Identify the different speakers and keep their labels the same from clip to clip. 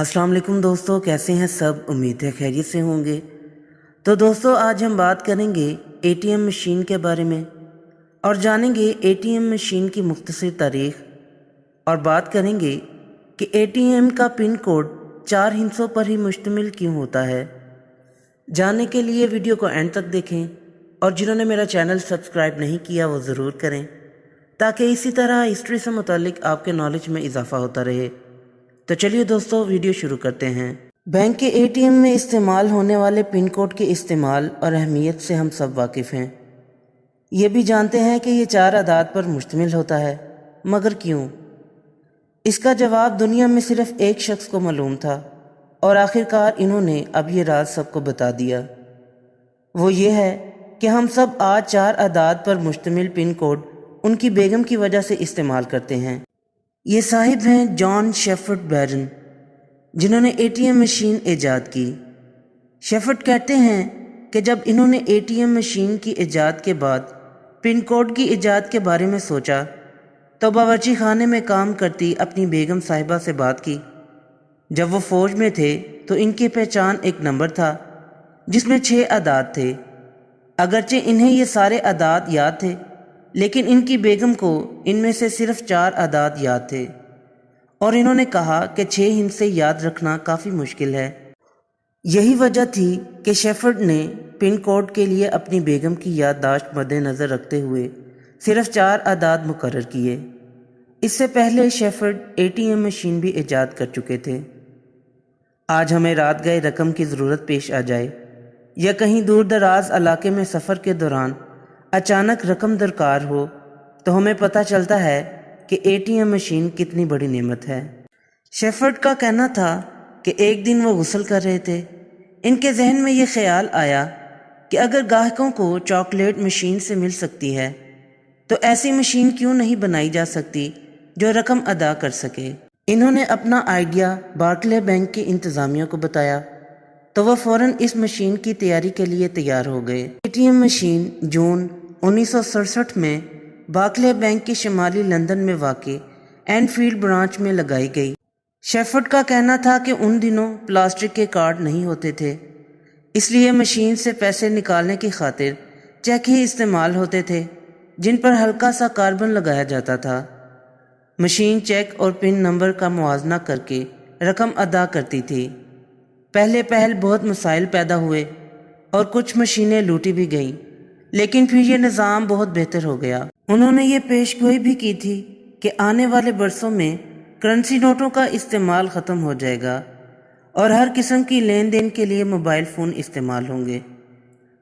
Speaker 1: السلام علیکم دوستو، کیسے ہیں سب؟ امید ہے خیریت سے ہوں گے۔ تو دوستو آج ہم بات کریں گے اے ٹی ایم مشین کے بارے میں اور جانیں گے اے ٹی ایم مشین کی مختصر تاریخ، اور بات کریں گے کہ اے ٹی ایم کا پن کوڈ 4 ہندسوں پر ہی مشتمل کیوں ہوتا ہے۔ جاننے کے لیے ویڈیو کو اینڈ تک دیکھیں، اور جنہوں نے میرا چینل سبسکرائب نہیں کیا وہ ضرور کریں تاکہ اسی طرح ہسٹری سے متعلق آپ کے نالج میں اضافہ ہوتا رہے۔ تو چلیے دوستو ویڈیو شروع کرتے ہیں۔ بینک کے اے ٹی ایم میں استعمال ہونے والے پن کوڈ کے استعمال اور اہمیت سے ہم سب واقف ہیں۔ یہ بھی جانتے ہیں کہ یہ 4 اعداد پر مشتمل ہوتا ہے، مگر کیوں؟ اس کا جواب دنیا میں صرف ایک شخص کو معلوم تھا، اور آخرکار انہوں نے اب یہ راز سب کو بتا دیا۔ وہ یہ ہے کہ ہم سب آج 4 اعداد پر مشتمل پن کوڈ ان کی بیگم کی وجہ سے استعمال کرتے ہیں۔ یہ صاحب ہیں جان شیفرڈ بیرن، جنہوں نے اے ٹی ایم مشین ایجاد کی۔ شیفرڈ کہتے ہیں کہ جب انہوں نے اے ٹی ایم مشین کی ایجاد کے بعد پن کوڈ کی ایجاد کے بارے میں سوچا تو باورچی خانے میں کام کرتی اپنی بیگم صاحبہ سے بات کی۔ جب وہ فوج میں تھے تو ان کی پہچان ایک نمبر تھا جس میں 6 اعداد تھے۔ اگرچہ انہیں یہ سارے اعداد یاد تھے، لیکن ان کی بیگم کو ان میں سے صرف 4 اعداد یاد تھے، اور انہوں نے کہا کہ 6 ہندسے یاد رکھنا کافی مشکل ہے۔ یہی وجہ تھی کہ شیفرڈ نے پن کوڈ کے لیے اپنی بیگم کی یادداشت مد نظر رکھتے ہوئے صرف 4 اعداد مقرر کیے۔ اس سے پہلے Shepherd A T M machine بھی ایجاد کر چکے تھے۔ آج ہمیں رات گئے رقم کی ضرورت پیش آ جائے، یا کہیں دور دراز علاقے میں سفر کے دوران اچانک رقم درکار ہو، تو ہمیں پتہ چلتا ہے کہ اے ٹی ایم مشین کتنی بڑی نعمت ہے۔ شیفرڈ کا کہنا تھا کہ ایک دن وہ غسل کر رہے تھے۔ ان کے ذہن میں یہ خیال آیا کہ اگر گاہکوں کو چاکلیٹ مشین سے مل سکتی ہے تو ایسی مشین کیوں نہیں بنائی جا سکتی جو رقم ادا کر سکے۔ انہوں نے اپنا آئیڈیا بارکلے بینک کی انتظامیہ کو بتایا تو وہ فوراً اس مشین کی تیاری کے لیے تیار ہو گئے۔ اے ٹی ایم مشین جون 1967 میں بارکلے بینک کی شمالی لندن میں واقع این فیلڈ برانچ میں لگائی گئی۔ شیفرڈ کا کہنا تھا کہ ان دنوں پلاسٹک کے کارڈ نہیں ہوتے تھے، اس لیے مشین سے پیسے نکالنے کی خاطر چیک ہی استعمال ہوتے تھے جن پر ہلکا سا کاربن لگایا جاتا تھا۔ مشین چیک اور پن نمبر کا موازنہ کر کے رقم ادا کرتی تھی۔ پہلے بہت مسائل پیدا ہوئے اور کچھ مشینیں لوٹی بھی گئیں، لیکن پھر یہ نظام بہت بہتر ہو گیا۔ انہوں نے یہ پیش گوئی بھی کی تھی کہ آنے والے برسوں میں کرنسی نوٹوں کا استعمال ختم ہو جائے گا اور ہر قسم کی لین دین کے لیے موبائل فون استعمال ہوں گے۔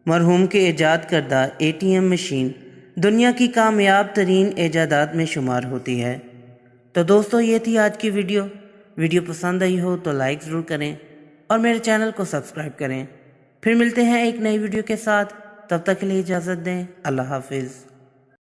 Speaker 1: مرحوم کے ایجاد کردہ اے ٹی ایم مشین دنیا کی کامیاب ترین ایجادات میں شمار ہوتی ہے۔ تو دوستو یہ تھی آج کی ویڈیو پسند آئی ہو تو لائک ضرور کریں اور میرے چینل کو سبسکرائب کریں۔ پھر ملتے ہیں ایک نئی ویڈیو کے ساتھ، تب تک کے لیے اجازت دیں۔ اللہ حافظ۔